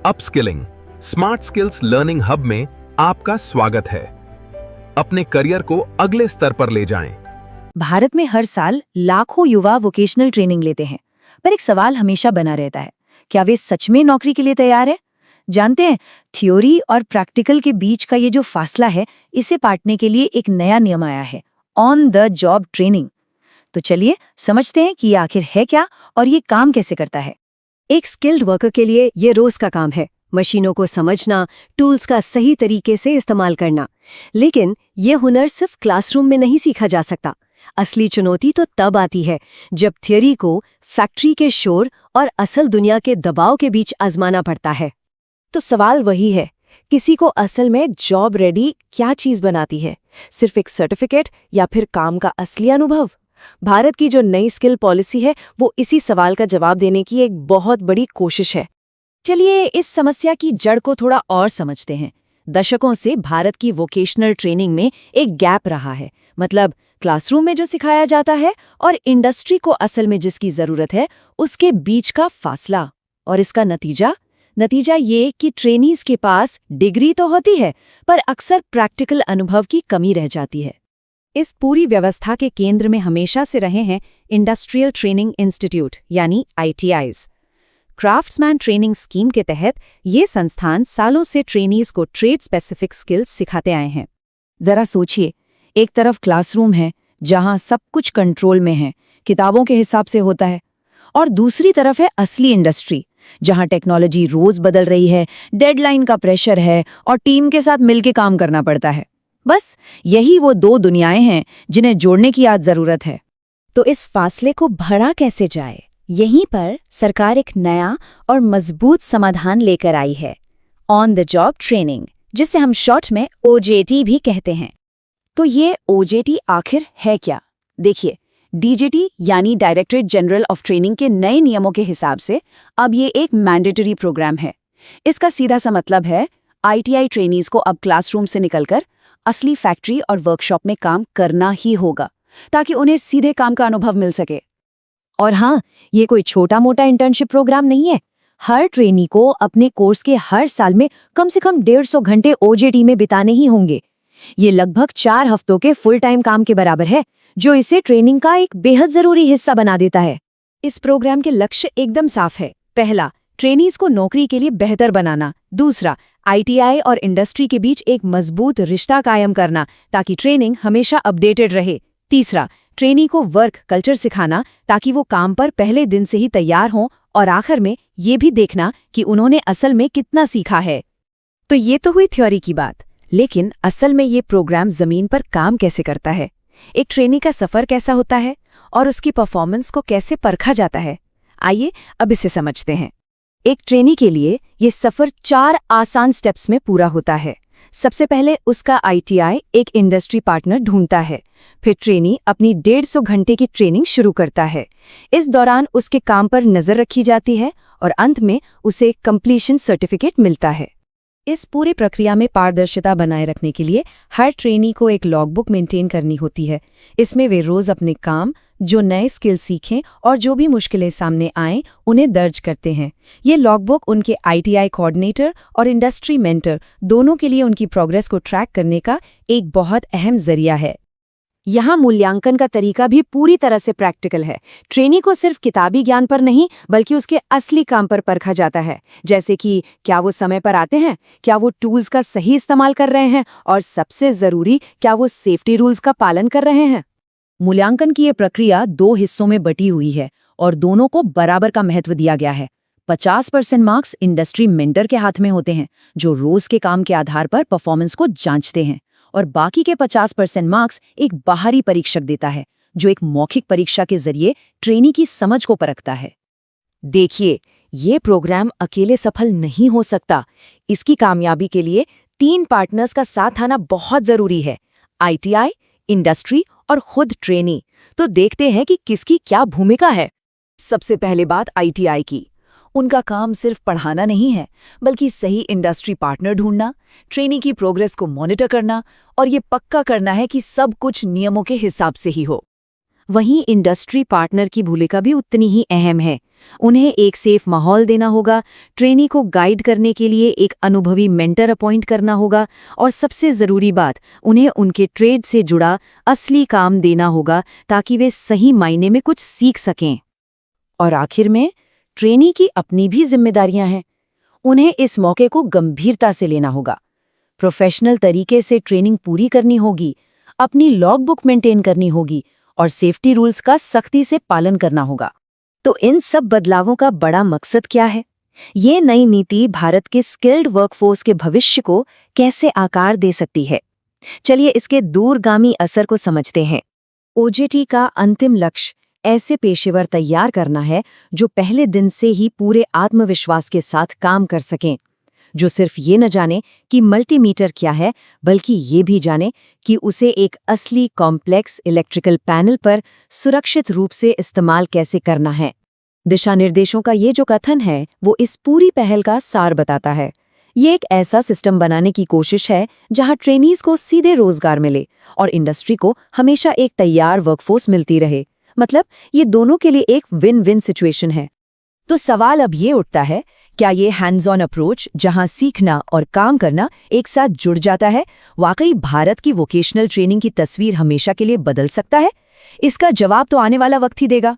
Upskilling smart skills learning hub में आपका स्वागत है। अपने करियर को अगले स्तर पर ले जाएं। भारत में हर साल लाखों युवा वोकेशनल ट्रेनिंग लेते हैं, पर एक सवाल हमेशा बना रहता है, क्या वे सच में नौकरी के लिए तैयार हैं? जानते हैं, थ्योरी और प्रैक्टिकल के बीच का ये जो फासला है, इसे पाटने के लिए एक नया नियम आया है, ऑन द जॉब ट्रेनिंग। तो चलिए समझते हैं कि ये आखिर है क्या और ये काम कैसे करता है। एक स्किल्ड वर्कर के लिए ये रोज का काम है, मशीनों को समझना, टूल्स का सही तरीके से इस्तेमाल करना। लेकिन ये हुनर सिर्फ क्लासरूम में नहीं सीखा जा सकता। असली चुनौती तो तब आती है जब थ्योरी को फैक्ट्री के शोर और असल दुनिया के दबाव के बीच आजमाना पड़ता है। तो सवाल वही है, किसी को असल में जॉब रेडी क्या चीज बनाती है? सिर्फ एक सर्टिफिकेट या फिर काम का असली अनुभव? भारत की जो नई स्किल पॉलिसी है वो इसी सवाल का जवाब देने की एक बहुत बड़ी कोशिश है। चलिए इस समस्या की जड़ को थोड़ा और समझते हैं। दशकों से भारत की वोकेशनल ट्रेनिंग में एक गैप रहा है, मतलब क्लासरूम में जो सिखाया जाता है और इंडस्ट्री को असल में जिसकी जरूरत है उसके बीच का फासला। और इसका नतीजा ये कि ट्रेनीज के पास डिग्री तो होती है, पर अक्सर प्रैक्टिकल अनुभव की कमी रह जाती है। इस पूरी व्यवस्था के केंद्र में हमेशा से रहे हैं इंडस्ट्रियल ट्रेनिंग इंस्टीट्यूट यानी ITIs। क्राफ्ट्समैन ट्रेनिंग स्कीम के तहत ये संस्थान सालों से ट्रेनीज को ट्रेड स्पेसिफिक स्किल्स सिखाते आए हैं। जरा सोचिए, एक तरफ क्लासरूम है जहां सब कुछ कंट्रोल में है, किताबों के हिसाब से होता है, और दूसरी तरफ है असली इंडस्ट्री जहां टेक्नोलॉजी रोज बदल रही है, डेडलाइन का प्रेशर है और टीम के साथ मिलकर काम करना पड़ता है। बस यही वो दो दुनियाएं हैं जिन्हें जोड़ने की आज जरूरत है। तो इस फासले को भरा कैसे जाए? यहीं पर सरकार एक नया और मजबूत समाधान लेकर आई है, ऑन द जॉब ट्रेनिंग, जिसे हम शॉर्ट में OJT भी कहते हैं। तो ये OJT आखिर है क्या? देखिए, DJT यानी डायरेक्टरेट जनरल ऑफ ट्रेनिंग के नए नियमों के हिसाब से अब ये एक मैंडेटरी प्रोग्राम है। इसका सीधा सा मतलब है ITI ट्रेनीज को अब क्लासरूम से निकलकर असली फैक्ट्री और वर्कशॉप में काम करना ही होगा, ताकि उन्हें सीधे काम का अनुभव मिल सके। और हाँ, ये कोई छोटा मोटा इंटर्नशिप प्रोग्राम नहीं है। हर ट्रेनी को अपने कोर्स के हर साल में कम से कम 150 घंटे OJT में बिताने ही होंगे। ये लगभग 4 हफ्तों के फुल टाइम काम के बराबर है, जो इसे ट्रेनिंग का एक बेहद जरूरी हिस्सा बना देता है। इस प्रोग्राम के लक्ष्य एकदम साफ है। पहला, ट्रेनीज को नौकरी के लिए बेहतर बनाना। दूसरा, ITI और इंडस्ट्री के बीच एक मजबूत रिश्ता कायम करना ताकि ट्रेनिंग हमेशा अपडेटेड रहे। तीसरा, ट्रेनी को वर्क कल्चर सिखाना ताकि वो काम पर पहले दिन से ही तैयार हों, और आखिर में ये भी देखना कि उन्होंने असल में कितना सीखा है। तो ये तो हुई थ्योरी की बात, लेकिन असल में ये प्रोग्राम जमीन पर काम कैसे करता है? एक ट्रेनी का सफर कैसा होता है और उसकी परफॉर्मेंस को कैसे परखा जाता है? आइए अब इसे समझते हैं। एक ट्रेनी के लिए ये सफर 4 आसान स्टेप्स में पूरा होता है। सबसे पहले उसका ITI एक इंडस्ट्री पार्टनर ढूंढता है। फिर ट्रेनी अपनी 150 घंटे की ट्रेनिंग शुरू करता है। इस दौरान उसके काम पर नजर रखी जाती है और अंत में उसे कंप्लीशन सर्टिफिकेट मिलता है। इस पूरी प्रक्रिया में पारदर्शिता बनाए रखने के लिए हर ट्रेनी को एक लॉगबुक मेंटेन करनी होती है। इसमें वे रोज अपने काम, जो नए स्किल सीखें और जो भी मुश्किलें सामने आएं, उन्हें दर्ज करते हैं। ये लॉगबुक उनके ITI कोऑर्डिनेटर और इंडस्ट्री मेंटर दोनों के लिए उनकी प्रोग्रेस को ट्रैक करने का एक बहुत अहम जरिया है। यहाँ मूल्यांकन का तरीका भी पूरी तरह से प्रैक्टिकल है। ट्रेनी को सिर्फ किताबी ज्ञान पर नहीं, बल्कि उसके असली काम पर परखा जाता है, जैसे कि क्या वो समय पर आते हैं, क्या वो टूल्स का सही इस्तेमाल कर रहे हैं, और सबसे जरूरी, क्या वो सेफ्टी रूल्स का पालन कर रहे हैं। मूल्यांकन की ये प्रक्रिया 2 हिस्सों में बटी हुई है और दोनों को बराबर का महत्व दिया गया है। 50% मार्क्स इंडस्ट्री मेंटर के हाथ में होते हैं, जो रोज के काम के आधार पर परफॉर्मेंस को जांचते हैं, और बाकी के 50% मार्क्स एक बाहरी परीक्षक देता है, जो एक मौखिक परीक्षा के जरिए ट्रेनी की समझ को परखता है। देखिए, ये प्रोग्राम अकेले सफल नहीं हो सकता। इसकी कामयाबी के लिए 3 पार्टनर्स का साथ आना बहुत जरूरी है, ITI, इंडस्ट्री और खुद ट्रेनी। तो देखते हैं कि किसकी क्या भूमिका है। सबसे पहले बात ITI की। उनका काम सिर्फ पढ़ाना नहीं है, बल्कि सही इंडस्ट्री पार्टनर ढूंढना, ट्रेनी की प्रोग्रेस को मॉनिटर करना और ये पक्का करना है कि सब कुछ नियमों के हिसाब से ही हो। वहीं इंडस्ट्री पार्टनर की भूमिका भी उतनी ही अहम है। उन्हें एक सेफ माहौल देना होगा, ट्रेनी को गाइड करने के लिए एक अनुभवी मेंटर अपॉइंट करना होगा और सबसे ज़रूरी बात, उन्हें उनके ट्रेड से जुड़ा असली काम देना होगा ताकि वे सही मायने में कुछ सीख सकें। और आखिर में ट्रेनी की अपनी भी जिम्मेदारियां हैं। उन्हें इस मौके को गंभीरता से लेना होगा, प्रोफेशनल तरीके से ट्रेनिंग पूरी करनी होगी, अपनी लॉगबुक मेंटेन करनी होगी और सेफ्टी रूल्स का सख्ती से पालन करना होगा। तो इन सब बदलावों का बड़ा मकसद क्या है? ये नई नीति भारत के स्किल्ड वर्कफोर्स के भविष्य को कैसे आकार दे सकती है? चलिए इसके दूरगामी असर को समझते हैं। ओजेटी का अंतिम लक्ष्य ऐसे पेशेवर तैयार करना है जो पहले दिन से ही पूरे आत्मविश्वास के साथ काम कर सकें, जो सिर्फ ये न जाने कि मल्टीमीटर क्या है, बल्कि ये भी जाने कि उसे एक असली कॉम्प्लेक्स इलेक्ट्रिकल पैनल पर सुरक्षित रूप से इस्तेमाल कैसे करना है। दिशा निर्देशों का ये जो कथन है वो इस पूरी पहल का सार बताता है। ये एक ऐसा सिस्टम बनाने की कोशिश है जहां ट्रेनीज को सीधे रोजगार मिले और इंडस्ट्री को हमेशा एक तैयार वर्कफोर्स मिलती रहे। मतलब ये दोनों के लिए एक विन विन सिचुएशन है। तो सवाल अब ये उठता है, क्या ये हैंड्स ऑन अप्रोच, जहां सीखना और काम करना एक साथ जुड़ जाता है, वाकई भारत की वोकेशनल ट्रेनिंग की तस्वीर हमेशा के लिए बदल सकता है? इसका जवाब तो आने वाला वक्त ही देगा।